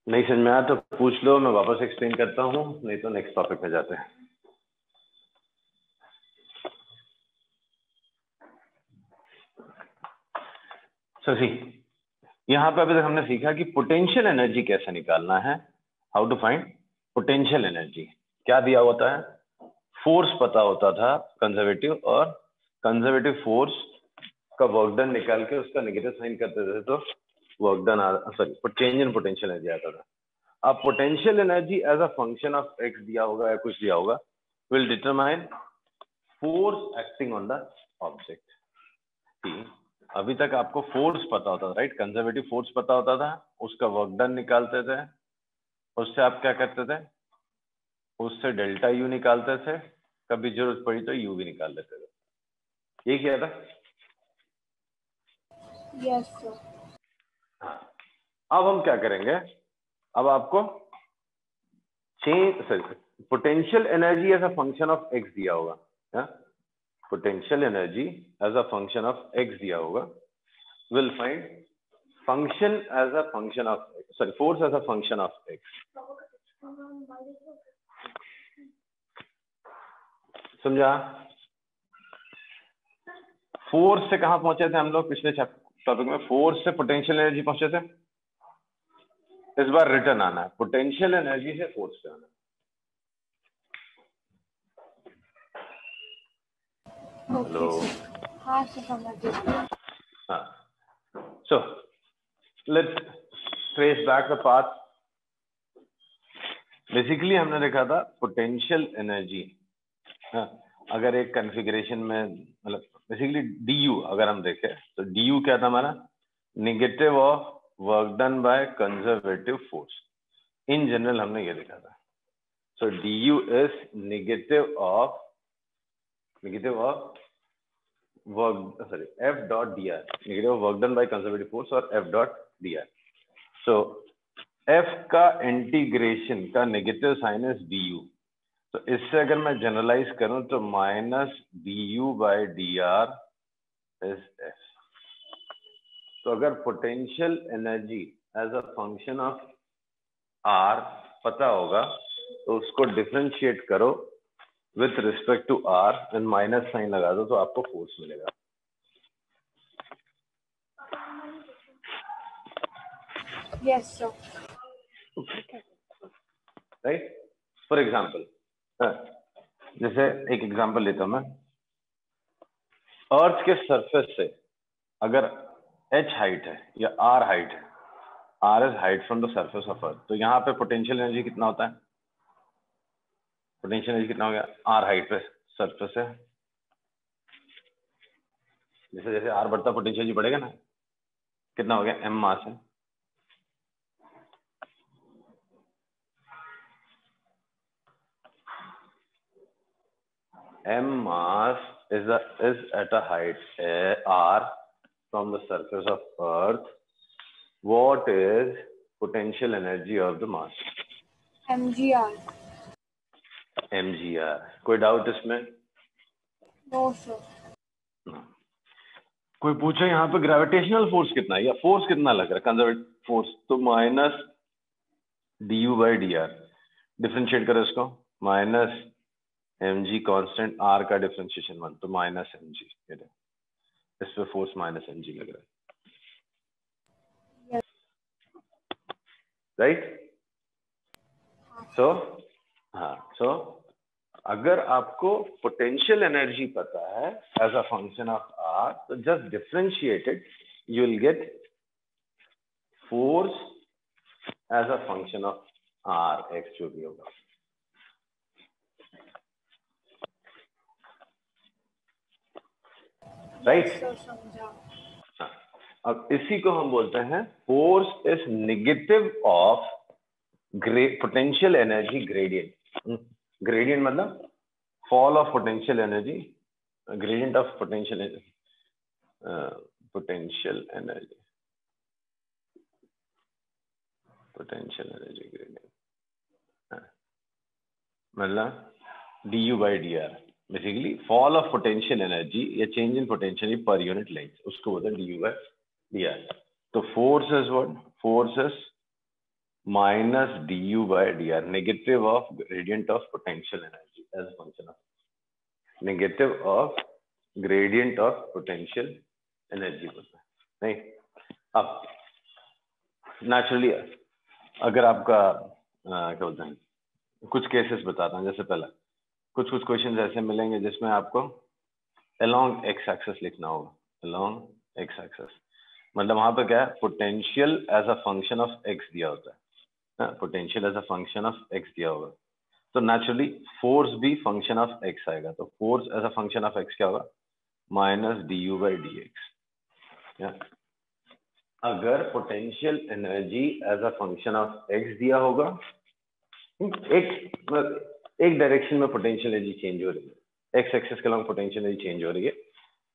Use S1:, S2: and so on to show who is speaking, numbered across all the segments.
S1: नहीं समझ में आया तो पूछ लो, मैं वापस एक्सप्लेन करता हूँ, नहीं तो नेक्स्ट टॉपिक पे जाते हैं। सी यहाँ पे अभी तक हमने सीखा कि पोटेंशियल एनर्जी कैसे निकालना है, how to find potential energy. क्या दिया होता है, फोर्स पता होता था कंजर्वेटिव, और कंजर्वेटिव फोर्स का वर्क डन निकाल के उसका नेगेटिव साइन करते थे तो work done, sorry change in potential energy आता था। अब potential energy as a function of x दिया होगा या कुछ दिया होगा, will determine force acting on the object. अभी तक आपको फोर्स पता होता था, राइट, कंजर्वेटिव फोर्स पता होता था, उसका वर्क डन निकालते थे, उससे आप क्या करते थे, उससे डेल्टा यू निकालते थे, कभी जरूरत पड़ी तो यू भी निकाल लेते थे। ये किया था।
S2: Yes sir.
S1: हाँ, अब हम क्या करेंगे, अब आपको change potential energy as a function of x दिया होगा, potential energy as a function of x दिया होगा, will find function as a function of, sorry force as a function of x. समझा? फोर्स से कहां पहुंचे थे हम लोग पिछले टॉपिक में, फोर्स से पोटेंशियल एनर्जी पहुंचे थे। इस बार रिटर्न आना है, पोटेंशियल एनर्जी से फोर्स पे आना है। हेलो,
S2: हाँ सर समझ गया।
S1: हाँ, so let's trace back the path. Basically हमने देखा था पोटेंशियल एनर्जी, अगर एक कॉन्फ़िगरेशन में, मतलब बेसिकली डी यू अगर हम देखें तो डी यू क्या था हमारा, negative of work done by conservative force. In general हमने ये देखा था। So D U is negative of work, sorry F dot D R, negative work done by conservative force और F dot D R. So F का integration का negative sign is D U, तो इससे अगर मैं जनरलाइज करूं तो minus D you by D R is F. तो अगर potential energy as a function of r पता होगा तो उसको डिफरेंशिएट करो with respect to r and minus sign लगा दो तो आपको फोर्स मिलेगा।
S2: Yes sir.
S1: Right, for example, जैसे एक एग्जाम्पल लेता हूं मैं, अर्थ के सरफेस से अगर h हाइट है या r हाइट है, r is height from the surface of earth, तो यहाँ पे पोटेंशियल एनर्जी कितना होता है, पोटेंशियल एनर्जी कितना हो गया, r हाइट पे सरफेस है, जैसे जैसे r बढ़ता पोटेंशियल एनर्जी बढ़ेगा ना, कितना हो गया, m मास है, m mass is at a height r from the surface of earth. What is potential energy of the mass?
S2: mgr।
S1: mgr। कोई डाउट इसमें?
S2: No sir.
S1: कोई पूछे यहाँ पे ग्रेविटेशनल फोर्स कितना है या फोर्स कितना लग रहा है, कंजर्वेटिव फोर्स, तो minus D you by D r, differentiate करो इसको, minus m g constant, r का डिफ्रेंशिएशन 1, तो माइनस एम जी, इस पे फोर्स माइनस एम जी लग रहा है, राइट। सो हाँ, सो अगर आपको पोटेंशियल एनर्जी पता है as a function of R, तो just differentiate it, you will get force as a function of R X, जो भी होगा। राइट, अब इसी को हम बोलते हैं force is negative of potential energy gradient. Gradient मतलब fall of potential energy, gradient of potential energy, potential energy, potential energy gradient मतलब D you by D R, basically fall of potential energy या change in potential per unit length, उसको बोलते हैं D you by D R. तो force is what, force is minus du by dr, negative of gradient of potential energy as a function of, negative of gradient of potential energy बोलते हैं, नहीं? अब naturally अगर आपका क्या बोलते हैं, कुछ केसेस बताता हूँ। जैसे पहला कुछ क्वेश्चंस ऐसे मिलेंगे जिसमें आपको अलोंग एक्स एक्सिस लिखना होगा, अलोंग एक्स एक्सिस, मतलब वहां पर क्या है, potential as a function of x दिया होता है, potential as a function of x दिया होगा, तो नेचुरली फोर्स भी फंक्शन ऑफ एक्स आएगा, तो force as a function of X क्या होगा, minus D you by D X. अगर potential energy as a function of x दिया होगा, एक डायरेक्शन में पोटेंशियल एनर्जी चेंज हो रही है, एक्स एक्सिस के अलॉन्ग पोटेंशियल एनर्जी चेंज हो रही है,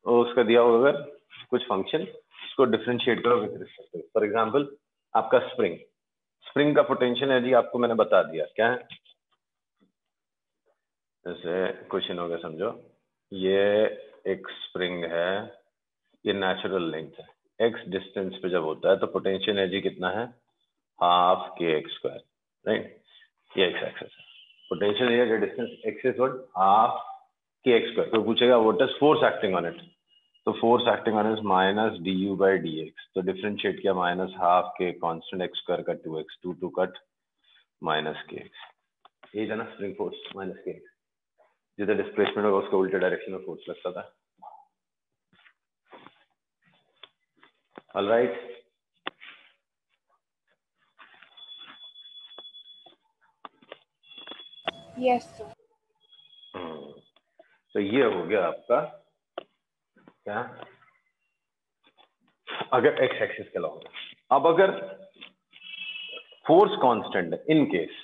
S1: और उसका दिया होगा अगर कुछ फंक्शन, उसको डिफरेंशिएट करो with respect to, for example आपका स्प्रिंग का पोटेंशियल एनर्जी आपको मैंने बता दिया क्या है। जैसे क्वेश्चन होगा, समझो ये एक स्प्रिंग है, ये नेचुरल लेंथ है, एक्स डिस्टेंस पे जब होता है तो पोटेंशियल एनर्जी कितना है, half K X square, right? ये एक्स एक्सिस है, पोटेंशियल एरिया का distance X is what, half K X square. तो पूछेगा what is force acting on it, तो force acting on is minus D you by D X, तो differentiate किया minus half K constant X square का 2x, 2 cut minus के x, ये था ना स्प्रिंग फोर्स माइनस के एक्स, जिधर डिस्प्लेसमेंट होगा उसके उल्टे डायरेक्शन में फोर्स लगता था। Alright,
S2: Yes, sir.
S1: तो ये हो गया आपका क्या, अगर एक्स एक्सिस के अलॉन्ग। अब अगर फोर्स कांस्टेंट है, इन केस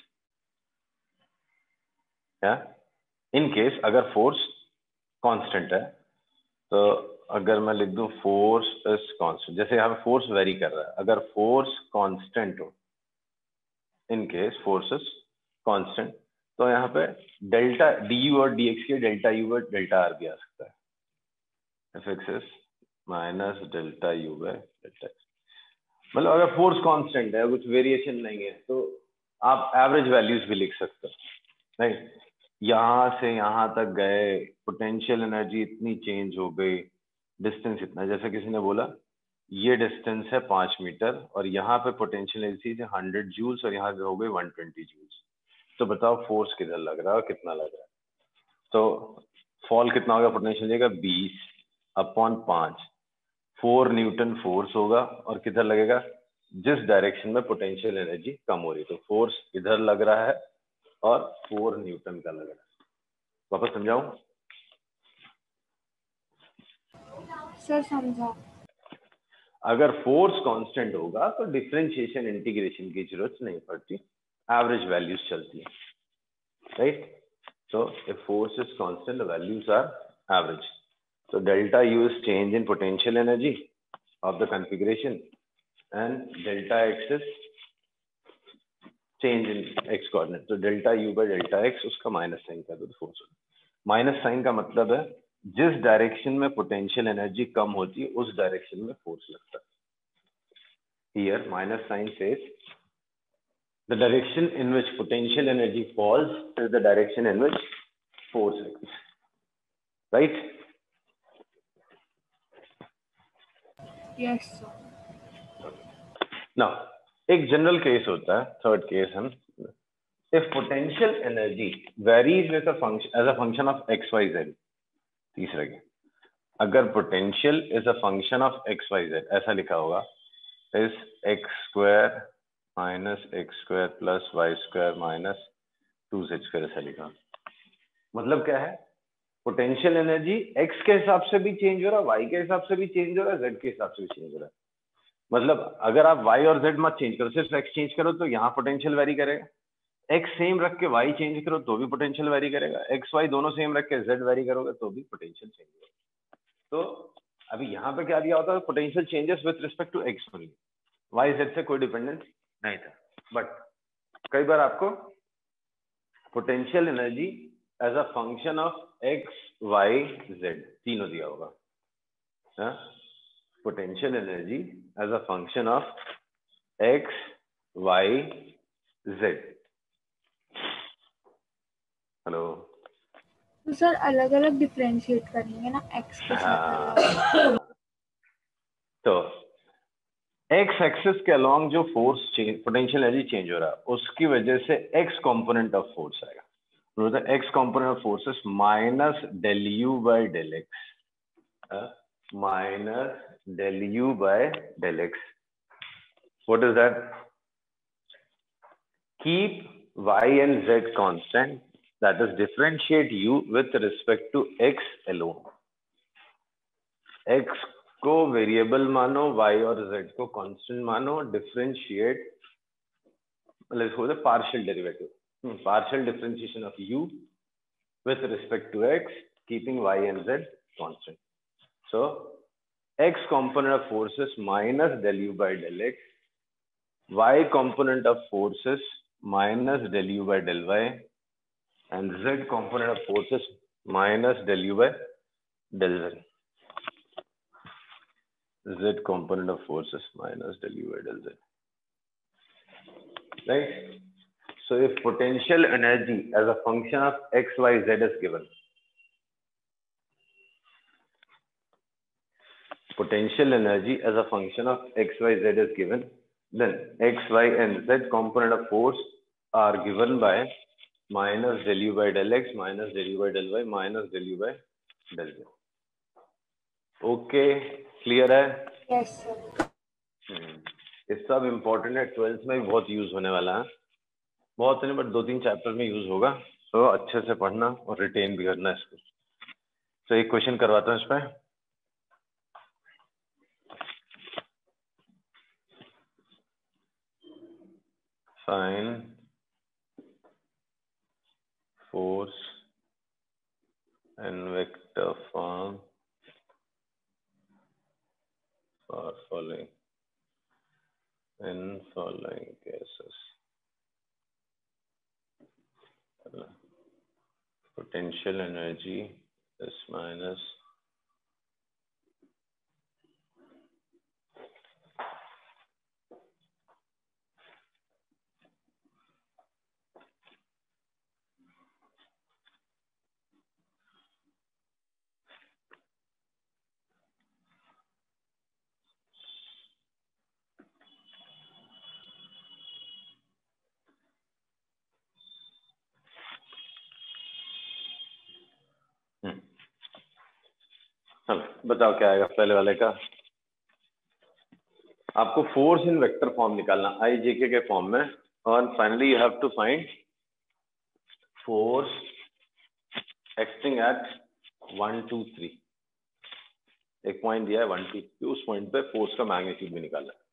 S1: क्या, इन केस अगर फोर्स कांस्टेंट है, तो अगर मैं लिख दूं फोर्स इज कांस्टेंट, जैसे यहाँ पे फोर्स वेरी कर रहा है, अगर फोर्स कांस्टेंट हो, in case force is constant, तो यहाँ पे डेल्टा डी यू और डी एक्स के डेल्टा यू और डेल्टा आर भी आ सकता है, F x is minus delta U by delta x. मतलब अगर फोर्स कांस्टेंट है, कुछ वेरिएशन नहीं है, तो आप एवरेज वैल्यूज भी लिख सकते हो, राइट? यहां से यहां तक गए, पोटेंशियल एनर्जी इतनी चेंज हो गई, डिस्टेंस इतना, जैसे किसी ने बोला ये डिस्टेंस है 5 मीटर और यहाँ पे पोटेंशियल एनर्जी है 100 जूल्स और यहाँ हो गई 120 जूल्स, तो बताओ फोर्स किधर लग रहा है और कितना लग रहा है? तो फॉल कितना होगा पोटेंशियल एनर्जी का, 20/5, 4 न्यूटन फोर्स होगा, और किधर लगेगा, जिस डायरेक्शन में पोटेंशियल एनर्जी कम हो रही है, तो फोर्स इधर लग रहा है और 4 न्यूटन का लग रहा है। वापस समझाऊं?
S2: सर समझा।
S1: अगर फोर्स कांस्टेंट होगा तो डिफरेंशिएशन इंटीग्रेशन की जरूरत नहीं पड़ती, एवरेज वैल्यूज चलती है, right? So if force is constant, the values are average. So delta U is change in potential energy of the configuration, and delta X is change in X coordinate. So delta U by delta X उसका minus sign कर दो तो force. Minus sign का मतलब है जिस direction में potential energy कम होती है उस डायरेक्शन में फोर्स लगता है। Here minus sign says the direction in which potential energy falls is the direction in which force acts, right?
S2: Yes, sir.
S1: Now, एक जनरल केस होता है, थर्ड केस हम, if potential energy varies with a function as a function of x y z, तीसरा के अगर potential is a function of x y z, ऐसा लिखा होगा is x square minus x square plus y square minus 2z square, ऐसा लिखा। मतलब क्या है, पोटेंशियल एनर्जी x के हिसाब से भी चेंज हो रहा है, y के हिसाब से भी चेंज हो रहा है, z के हिसाब से भी चेंज हो रहा है। मतलब अगर आप y और z मत चेंज करो, सिर्फ x चेंज करो तो यहाँ पोटेंशियल वेरी करेगा, x सेम रख के y चेंज करो तो भी पोटेंशियल वेरी करेगा, x y दोनों सेम रख के z वेरी करोगे तो भी पोटेंशियल चेंज होगा। तो अभी यहाँ पे क्या दिया होता है, potential changes with respect to x only, y z से कोई डिपेंडेंस नहीं था, बट कई बार आपको potential energy as a function of x y z तीनों दिया होगा, potential energy as a function of x y z। Hello,
S2: तो सर अलग अलग डिफरेंशिएट करेंगे ना, x के साथ अलग।
S1: तो x एक्सिस के अलोंग जो force change, potential energy change हो रहा है, उसकी वजह से x कंपोनेंट ऑफ फोर्स आएगा। तो x component of force is minus del u by del x, minus del u by del x. What is that? Keep y and z constant, that is differentiate u with respect to x alone। x को variable मानो, y और z को constant मानो, differentiate, let's go the partial derivative, partial differentiation of u with respect to x, keeping y and z constant. So x component of force is minus del u by del x, y component of force is minus del u by del y, and z component of force is minus del u by del z. Z component of force is minus del u by del z. Right? So if potential energy as a function of x, y, z is given, potential energy as a function of x, y, z is given, then x, y, and z component of force are given by minus del u by del x, minus del u by del y, minus del u by del z. Okay, clear है?
S2: Yes sir.
S1: ये सब important है, 12th में भी बहुत use होने वाला है, बहुत नहीं बट 2-3 चैप्टर में यूज होगा। तो अच्छे से पढ़ना और रिटेन भी करना इसको। तो एक क्वेश्चन करवाता हूँ इस पे। Find force in vector form for following in following cases. Potential energy is minus बताओ क्या आएगा पहले वाले का। आपको फोर्स इन वेक्टर फॉर्म निकालना आई जे के फॉर्म में, और finally you have to find force acting at 1 2 3। एक पॉइंट दिया है 1 2 3, उस पॉइंट पे फोर्स का मैग्नीट्यूड भी निकालना है।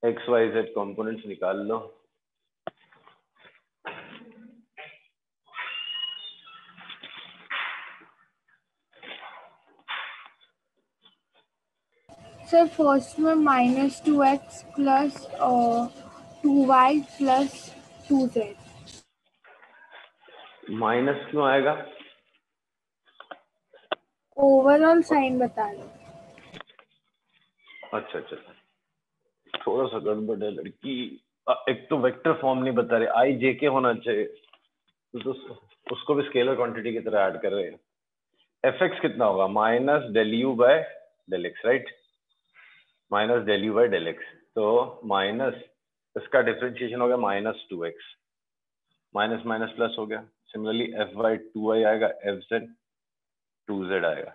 S1: एक्स वाई जेड कॉम्पोनेंट्स निकाल लो।
S2: सर फर्स्ट में -2x plus 2y plus 2z।
S1: Minus क्यों आएगा?
S2: ओवरऑल साइन बता दो।
S1: अच्छा अच्छा, थोड़ा सा गड़बड़ है लड़की। एक तो वेक्टर फॉर्म नहीं बता रहे, आई जे के होना चाहिए, तो उसको भी स्केलर क्वांटिटी की तरह ऐड कर रहे हैं। एफ एक्स कितना होगा? Minus del u by del x, right? Minus del u by del x, तो माइनस इसका डिफरेंशिएशन हो गया -2x, माइनस माइनस प्लस हो गया। सिमिलरली एफ बाई 2y आएगा, एफ जेड 2z आएगा।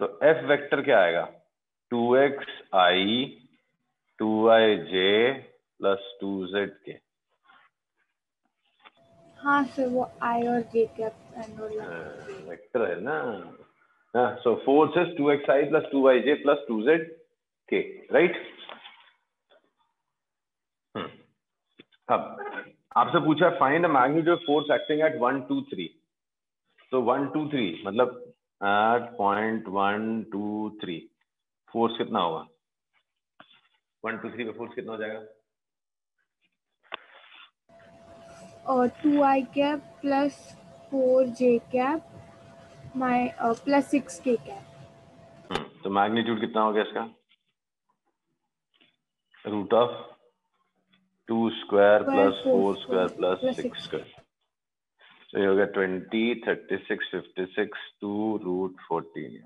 S1: तो एफ वेक्टर क्या आएगा? 2xi 2ij plus 2zk।
S2: हाँ सर, वो आई और जे के
S1: वेक्टर है ना। So force is 2xi plus 2yj plus 2zk, right? अब आपसे पूछा है find the magnitude of force acting at 1 2 3। तो 1 2 3 मतलब एट पॉइंट 1 2 3 फोर्स कितना होगा? 1 2 3 पे फोर्स कितना हो जाएगा?
S2: और 2i cap plus 4j cap माई +6 के कैप।
S1: तो मैग्नीट्यूड कितना हो गया इसका? √2 square plus 4 square plus 6 square. तो ये हो गया 20, 36, 56 2 √14।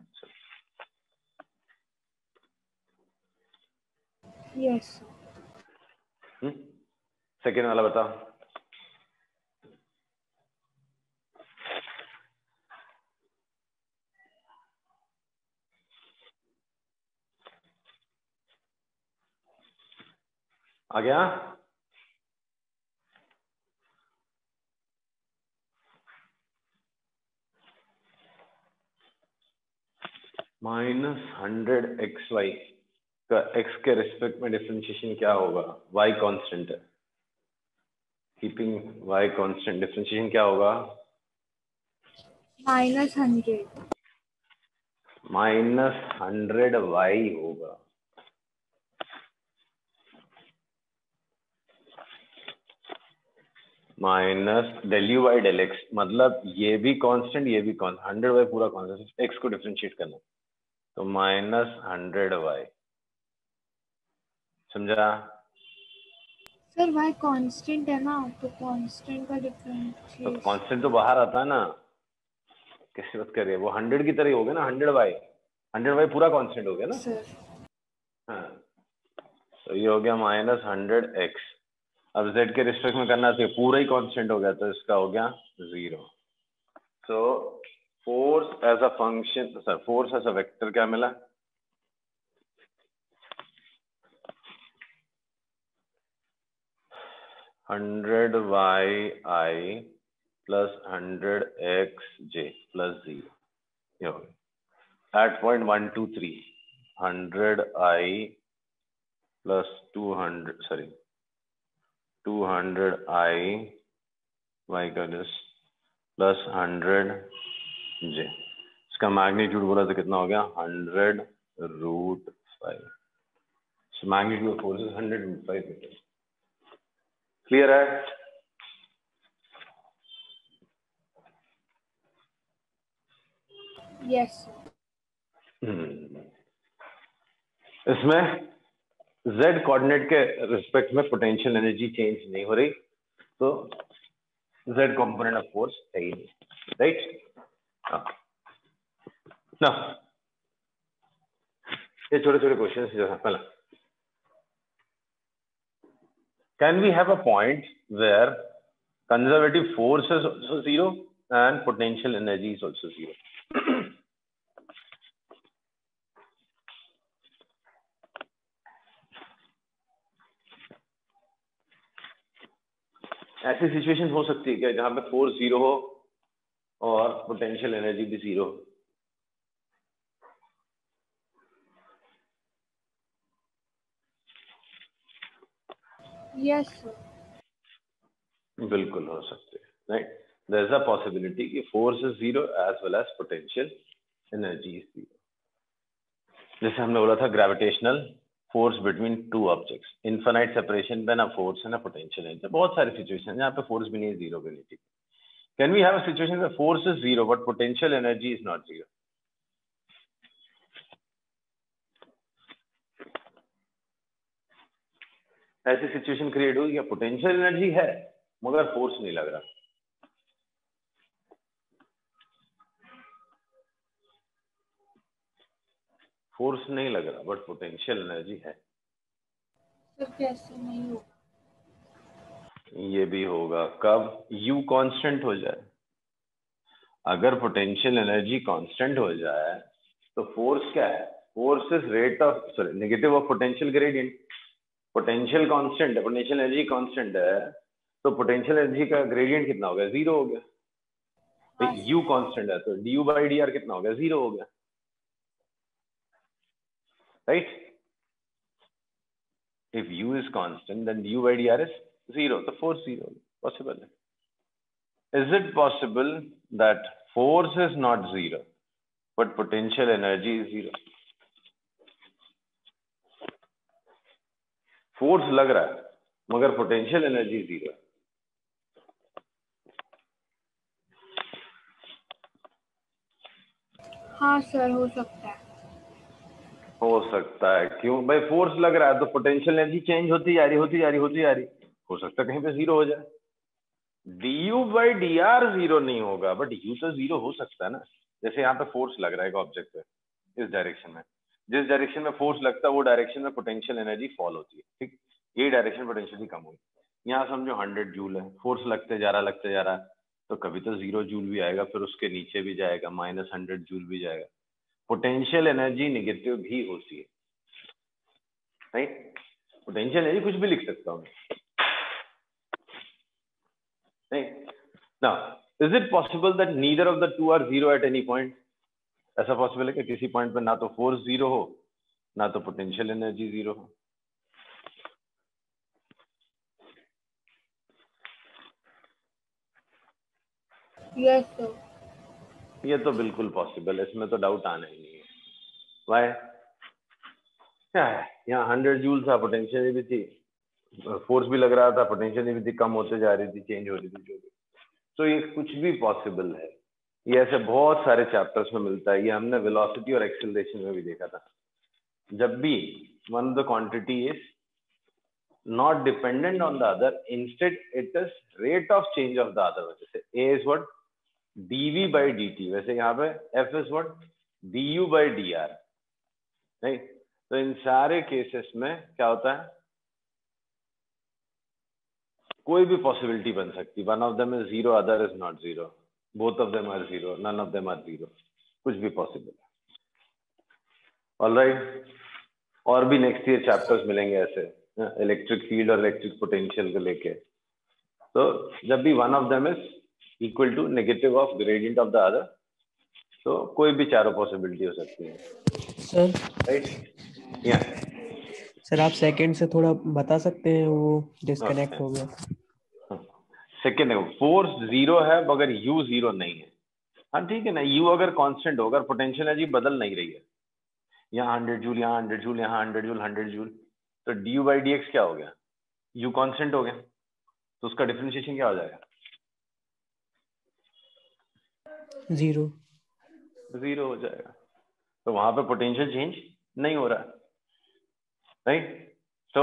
S2: यस।
S1: सेकेंड वाला बताओ। आ गया? -100xy का x के रिस्पेक्ट में डिफरेंशिएशन क्या होगा? y कांस्टेंट है, कीपिंग y कांस्टेंट, डिफरेंशिएशन क्या होगा?
S2: -100
S1: -100y होगा। -del u/del x, मतलब ये भी कांस्टेंट, ये भी कांस्टेंट, 100y पूरा कांस्टेंट, x को डिफरेंशिएट करना, तो -100y। समझा?
S2: सर y कांस्टेंट है ना, तो कांस्टेंट का
S1: तो
S2: डिफरेंशिएशन।
S1: कांस्टेंट तो बाहर आता है ना, कैसी बात कर रही है? वो 100 की तरह ही हो गया ना, 100y पूरा कांस्टेंट हो गया ना।
S2: सर
S1: हाँ, तो ये हो गया -100x। अब z के रिस्पेक्ट में करना चाहिए, पूरा ही कांस्टेंट हो गया, तो इसका हो गया 0। So force as a function, sir force as a vector क्या मिला? $100y plus $100xj plus 0 at point 1, 2, 3, 100i plus 200i y का दिस प्लस 100j। इसका मैग्नीट्यूड बोला तो कितना हो गया? 100√5। Magnitude force is 100√5 metre. Clear है?
S2: यस।
S1: इसमें z कोऑर्डिनेट के रिस्पेक्ट में पोटेंशियल एनर्जी चेंज नहीं हो रही, तो z कंपोनेंट ऑफ फोर्स है ही नहीं, राइट? ना ये छोटे छोटे क्वेश्चन जो है, पहला, can we have a point where conservative force is also 0 and potential energy is also 0? ऐसी सिचुएशन हो सकती है क्या जहां पे फोर्स 0 हो और पोटेंशियल एनर्जी भी 0 हो?
S2: Yes sir.
S1: बिल्कुल हो सकते हैं, right? There is a possibility कि force is 0 as well as potential energy is 0। जैसे हमने बोला था gravitational force between two objects, infinite separation पे ना फोर्स है ना पोटेंशियल एनर्जी। बहुत सारी सिचुएशन है जहाँ पे फोर्स भी नहीं है, 0 भी नहीं। ठीक, can we have a situation where force is 0 but potential energy is not 0? ऐसी सिचुएशन क्रिएट हुई, पोटेंशियल एनर्जी है मगर फोर्स नहीं लग रहा। फोर्स नहीं लग रहा बट पोटेंशियल एनर्जी है।
S2: सर कैसे नहीं होगा?
S1: ये भी होगा कब? U कांस्टेंट हो जाए। अगर पोटेंशियल एनर्जी कांस्टेंट हो जाए तो फोर्स क्या है? Force is rate of, sorry, negative of potential gradient. Potential constant है, पोटेंशियल एनर्जी कांस्टेंट है, तो पोटेंशियल एनर्जी का ग्रेडियंट कितना हो गया? 0 हो गया। भाई U कांस्टेंट है तो du/dr कितना हो गया? 0 हो गया, right? If U is constant, then du/dr is 0. The force 0. Possible. Is it possible that force is not 0, but potential energy is 0? Force लग रहा है, मगर potential energy 0 है।
S2: हाँ सर, हो सकता है।
S1: हो सकता है क्यों भाई? फोर्स लग रहा है तो पोटेंशियल एनर्जी चेंज होती जा रही हो सकता है कहीं पे जीरो हो जाए। du/dr जीरो नहीं होगा, बट u तो जीरो हो सकता है ना। जैसे यहाँ पे फोर्स लग रहा है ऑब्जेक्ट पे इस डायरेक्शन में, जिस डायरेक्शन में फोर्स लगता है वो डायरेक्शन में पोटेंशियल एनर्जी फॉल होती है, ठीक। ये डायरेक्शन पोटेंशियल कम होगी। यहाँ समझो 100 जूल है, फोर्स लगते जा रहा तो कभी तो 0 जूल भी आएगा, फिर उसके नीचे भी जाएगा, -100 जूल भी जाएगा। पोटेंशियल एनर्जी नेगेटिव भी होती है, राइट। पोटेंशियल एनर्जी कुछ भी लिख सकता हूँ, नहीं ना। Is it possible that neither of the two are zero at any point? ऐसा पॉसिबल है कि किसी पॉइंट पे ना तो फोर्स जीरो हो ना तो पोटेंशियल एनर्जी जीरो हो?
S2: Yes sir.
S1: ये तो बिल्कुल पॉसिबल है, इसमें तो डाउट आना ही नहीं है। वाई? क्या है, यहाँ 100 जूल था, पोटेंशियल भी थी, फोर्स भी लग रहा था, पोटेंशियल भी थी, कम होते जा रही थी, चेंज हो रही थी, जो भी। तो ये कुछ भी पॉसिबल है। ये ऐसे बहुत सारे चैप्टर्स में मिलता है। ये हमने वेलोसिटी और एक्सेलरेशन में भी देखा था। जब भी one of the quantity is not dependent on the other, instead it is rate of change of the other. जैसे a is what dv by dt, वैसे यहाँ पे f is what du by dr, right. तो इन सारे cases में क्या होता है, कोई भी पॉसिबिलिटी बन सकती है। One of them is zero, other is not zero, both of them are zero, none of them are zero, कुछ भी पॉसिबल है। ऑलराइट, और भी नेक्स्ट ईयर चैप्टर्स मिलेंगे ऐसे, इलेक्ट्रिक फील्ड और इलेक्ट्रिक पोटेंशियल को लेके। तो जब भी one of them is equal to negative of gradient of the other, तो कोई भी चारों पॉसिबिलिटी हो सकती है,
S3: सर।
S1: राइट। या
S3: सर आप सेकंड से थोड़ा बता सकते हैं, वो डिस्कनेक्ट हो गया।
S1: सेकेंड है, फोर्स जीरो है मगर यू जीरो नहीं है। हाँ ठीक है ना, यू अगर कांस्टेंट होगा, पोटेंशियल एनर्जी बदल नहीं रही है, यहाँ 100 जूल, यहाँ 100 जूल, यहाँ 100 जूल, 100 जूल, तो डी बाई डी एक्स क्या हो गया, यू कांस्टेंट हो गया, तो उसका डिफरेंशिएशन क्या हो जाएगा,
S3: जीरो
S1: जीरो हो जाएगा। तो वहां पे पोटेंशियल चेंज नहीं हो रहा, राइट। तो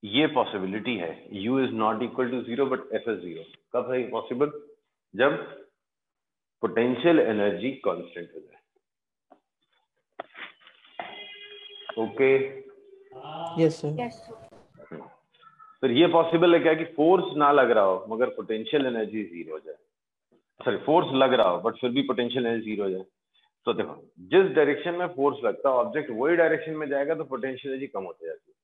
S1: ये पॉसिबिलिटी है, u is not equal to zero but f is zero. कब है पॉसिबल? जब पोटेंशियल एनर्जी कांस्टेंट हो जाए। Okay,
S3: yes sir.
S2: Yes sir.
S1: फिर ये पॉसिबल है क्या कि फोर्स ना लग रहा हो मगर पोटेंशियल एनर्जी जीरो हो जाए, सॉरी फोर्स लग रहा हो बट फिर भी पोटेंशियल एनर्जी जीरो हो जाए। तो देखो, जिस डायरेक्शन में फोर्स लगता है ऑब्जेक्ट वही डायरेक्शन में जाएगा तो पोटेंशियल एनर्जी कम होती जाती है।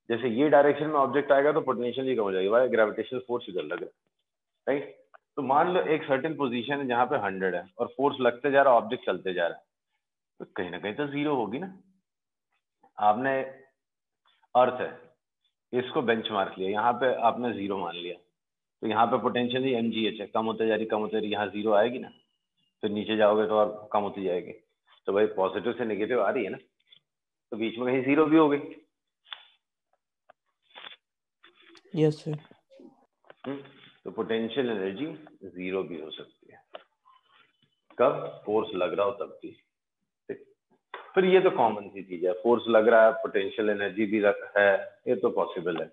S1: जैसे ये डायरेक्शन में ऑब्जेक्ट आएगा तो पोटेंशियल एनर्जी कम हो जाएगी, वाई? ग्रेविटेशनल फोर्स इधर लग रहा है, राइट। तो मान लो एक सर्टेन पोजीशन है जहां पे 100 है और फोर्स लगते जा रहा है, ऑब्जेक्ट चलते जा रहा है, तो कहीं ना कहीं तो जीरो होगी ना। आपने अर्थ है, इसको बेंचमार्क लिया, यहाँ पे आपने जीरो मान लिया, तो यहाँ पे पोटेंशियल mgh है, कम होते जा रही, कम होते जा रही, यहाँ जीरो आएगी ना, फिर नीचे जाओगे तो और कम होती जाएगी। तो भाई पॉजिटिव से नेगेटिव आ रही है ना, तो बीच में कहीं जीरो भी हो गई।
S3: Yes sir.
S1: तो पोटेंशियल एनर्जी जीरो भी हो सकती है, कब? फोर्स लग रहा हो तब भी। फिर ये तो कॉमन सी चीज है, फोर्स लग रहा है, पोटेंशियल एनर्जी भी है, ये तो पॉसिबल है।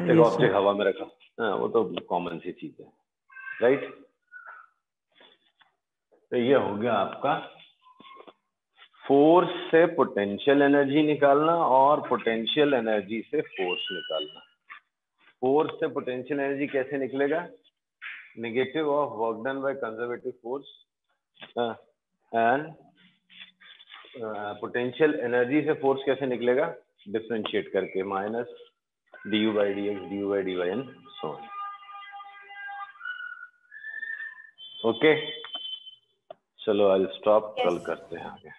S1: एक ऑब्जेक्ट हवा में रखा, हाँ वो तो कॉमन सी चीज है, राइट। तो ये हो गया आपका फोर्स से पोटेंशियल एनर्जी निकालना और पोटेंशियल एनर्जी से फोर्स निकालना। फोर्स से पोटेंशियल एनर्जी कैसे निकलेगा? Negative of work done by conservative force, and potential energy से फोर्स कैसे निकलेगा? डिफरेंशिएट करके, minus du by dx, du by dy and so on. Okay, चलो आई स्टॉप, कल करते हैं आगे।